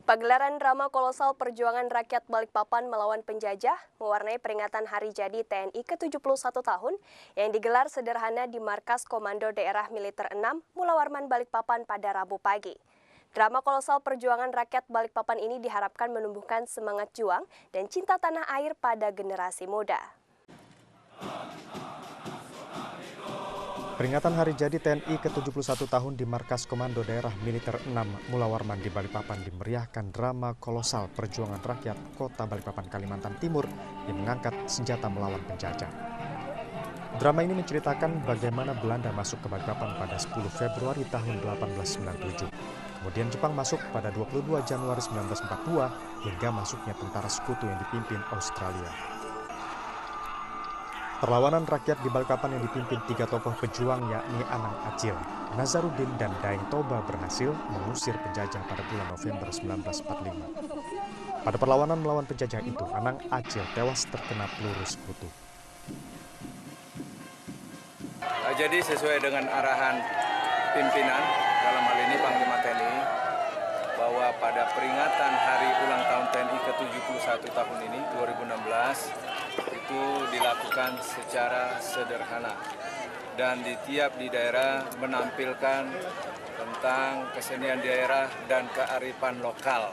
Pagelaran drama kolosal Perjuangan Rakyat Balikpapan melawan penjajah mewarnai peringatan Hari Jadi TNI ke-71 tahun yang digelar sederhana di Markas Komando Daerah Militer 6 Mula Warman Balikpapan pada Rabu pagi. Drama kolosal Perjuangan Rakyat Balikpapan ini diharapkan menumbuhkan semangat juang dan cinta tanah air pada generasi muda. Peringatan Hari Jadi TNI ke-71 tahun di Markas Komando Daerah Militer 6 Mula Warman di Balikpapan dimeriahkan drama kolosal Perjuangan Rakyat Kota Balikpapan, Kalimantan Timur yang mengangkat senjata melawan penjajah. Drama ini menceritakan bagaimana Belanda masuk ke Balikpapan pada 10 Februari tahun 1897. Kemudian Jepang masuk pada 22 Januari 1942 hingga masuknya tentara sekutu yang dipimpin Australia. Perlawanan rakyat di Balikpapan yang dipimpin 3 tokoh pejuang yakni Anang Acil, Nazarudin, dan Daeng Toba berhasil mengusir penjajah pada bulan November 1945. Pada perlawanan melawan penjajah itu, Anang Acil tewas terkena peluru sekutu. Jadi sesuai dengan arahan pimpinan, dalam hal ini Panglima TNI, bahwa pada peringatan Hari Ulang Tahun TNI ke-71 tahun ini, 2016, itu dilakukan secara sederhana dan di daerah menampilkan tentang kesenian daerah dan kearifan lokal.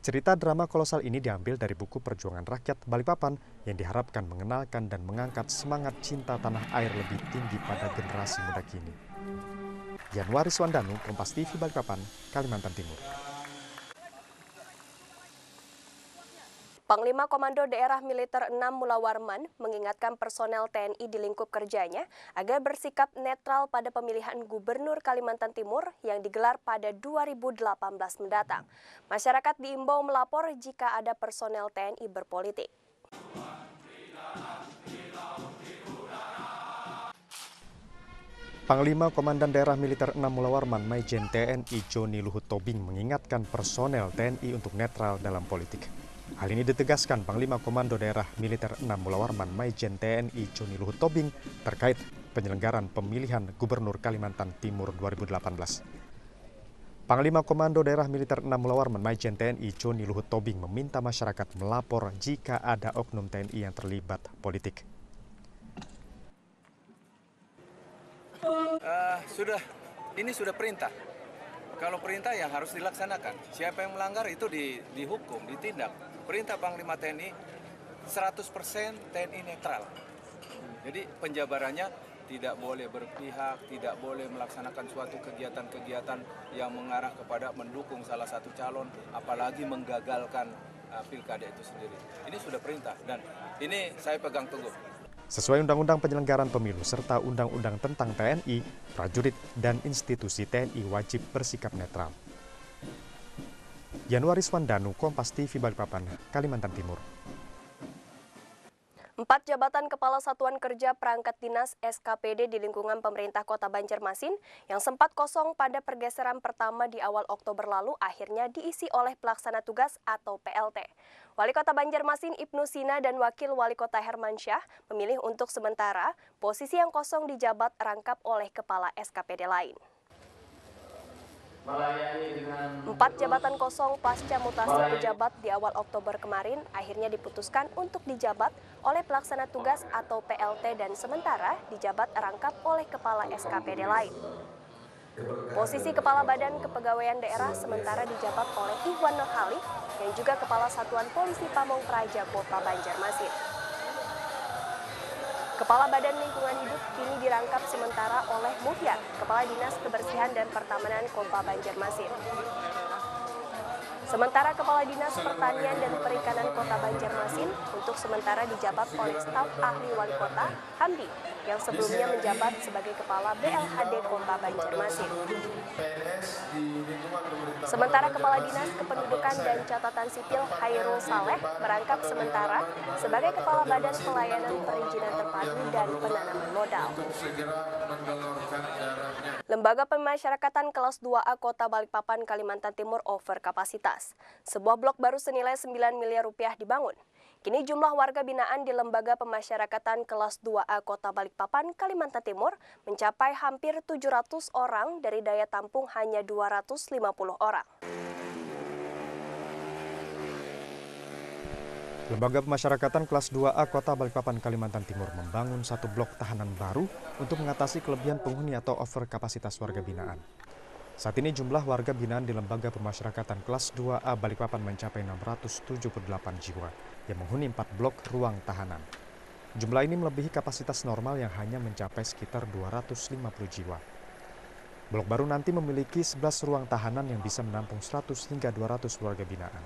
Cerita drama kolosal ini diambil dari buku Perjuangan Rakyat Balikpapan yang diharapkan mengenalkan dan mengangkat semangat cinta tanah air lebih tinggi pada generasi muda kini. Januari Swandanu, Kompas TV Balikpapan, Kalimantan Timur. Panglima Komando Daerah Militer 6 Mula Warman mengingatkan personel TNI di lingkup kerjanya agar bersikap netral pada pemilihan Gubernur Kalimantan Timur yang digelar pada 2018 mendatang. Masyarakat diimbau melapor jika ada personel TNI berpolitik. Panglima Komandan Daerah Militer 6 Mula Warman Maijen TNI Joni Luhut Tobing mengingatkan personel TNI untuk netral dalam politik. Hal ini ditegaskan Panglima Komando Daerah Militer 6 Mula Warman Maijen TNI Joni Luhut Tobing terkait penyelenggaraan pemilihan Gubernur Kalimantan Timur 2018. Panglima Komando Daerah Militer 6 Mula Warman Maijen TNI Joni Luhut Tobing meminta masyarakat melapor jika ada oknum TNI yang terlibat politik. Ini sudah perintah. Kalau perintah yang harus dilaksanakan. Siapa yang melanggar itu dihukum, ditindak. Perintah Panglima TNI 100% TNI netral. Jadi penjabarannya tidak boleh berpihak, tidak boleh melaksanakan suatu kegiatan-kegiatan yang mengarah kepada mendukung salah satu calon, apalagi menggagalkan pilkada itu sendiri. Ini sudah perintah dan ini saya pegang teguh. Sesuai Undang-Undang Penyelenggaraan Pemilu serta Undang-Undang tentang TNI, prajurit dan institusi TNI wajib bersikap netral. Januari Swandanu, Kompas TV Balikpapan, Kalimantan Timur. 4 jabatan Kepala Satuan Kerja Perangkat Dinas SKPD di lingkungan pemerintah Kota Banjarmasin yang sempat kosong pada pergeseran pertama di awal Oktober lalu akhirnya diisi oleh pelaksana tugas atau PLT. Wali Kota Banjarmasin Ibnu Sina dan Wakil Wali Kota Hermansyah memilih untuk sementara posisi yang kosong dijabat rangkap oleh Kepala SKPD lain. 4 jabatan kosong pasca mutasi pejabat di awal Oktober kemarin akhirnya diputuskan untuk dijabat oleh pelaksana tugas atau PLT dan sementara dijabat rangkap oleh Kepala SKPD lain. Posisi Kepala Badan Kepegawaian Daerah sementara dijabat oleh Ikhwan Nurhali yang juga Kepala Satuan Polisi Pamong Praja Kota Banjarmasin. Kepala Badan Lingkungan Hidup kini dirangkap sementara oleh Muhyar, Kepala Dinas Kebersihan dan Pertamanan Kota Banjarmasin. Sementara Kepala Dinas Pertanian dan Perikanan Kota Banjarmasin untuk sementara dijabat oleh staf ahli Wali Kota, Hamdi, yang sebelumnya menjabat sebagai Kepala BLHD Kota Banjarmasin. Sementara Kepala Dinas Kependudukan dan Catatan Sipil Hairul Saleh merangkap sementara sebagai Kepala Badan Pelayanan Perizinan Terpadu dan Penanaman Modal. Lembaga Pemasyarakatan Kelas 2A Kota Balikpapan, Kalimantan Timur over kapasitas. Sebuah blok baru senilai 9 miliar rupiah dibangun. Kini jumlah warga binaan di Lembaga Pemasyarakatan Kelas 2A Kota Balikpapan, Kalimantan Timur mencapai hampir 700 orang dari daya tampung hanya 250 orang. Lembaga Pemasyarakatan kelas 2A Kota Balikpapan, Kalimantan Timur membangun satu blok tahanan baru untuk mengatasi kelebihan penghuni atau over kapasitas warga binaan. Saat ini jumlah warga binaan di Lembaga Pemasyarakatan kelas 2A Balikpapan mencapai 678 jiwa yang menghuni 4 blok ruang tahanan. Jumlah ini melebihi kapasitas normal yang hanya mencapai sekitar 250 jiwa. Blok baru nanti memiliki 11 ruang tahanan yang bisa menampung 100 hingga 200 warga binaan.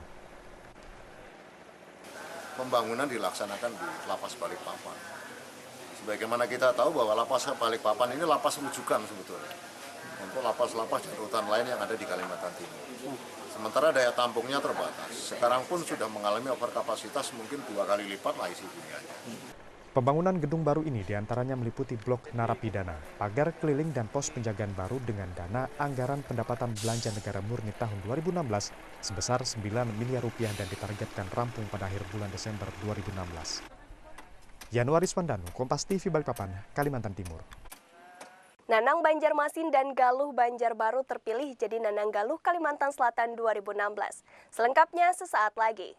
Pembangunan dilaksanakan di Lapas Balikpapan. Sebagaimana kita tahu bahwa Lapas Balikpapan ini lapas rujukan sebetulnya untuk lapas-lapas dan rutan lain yang ada di Kalimantan Timur. Sementara daya tampungnya terbatas. Sekarang pun sudah mengalami overkapasitas mungkin 2 kali lipat lah isi huniannya. Pembangunan gedung baru ini diantaranya meliputi blok narapidana, pagar keliling dan pos penjagaan baru dengan dana anggaran pendapatan belanja negara murni tahun 2016 sebesar 9 miliar rupiah dan ditargetkan rampung pada akhir bulan Desember 2016. Yanuaris Wandanu, Kompas TV Balikpapan, Kalimantan Timur. Nanang Banjarmasin dan Galuh Banjarbaru terpilih jadi Nanang Galuh Kalimantan Selatan 2016. Selengkapnya sesaat lagi.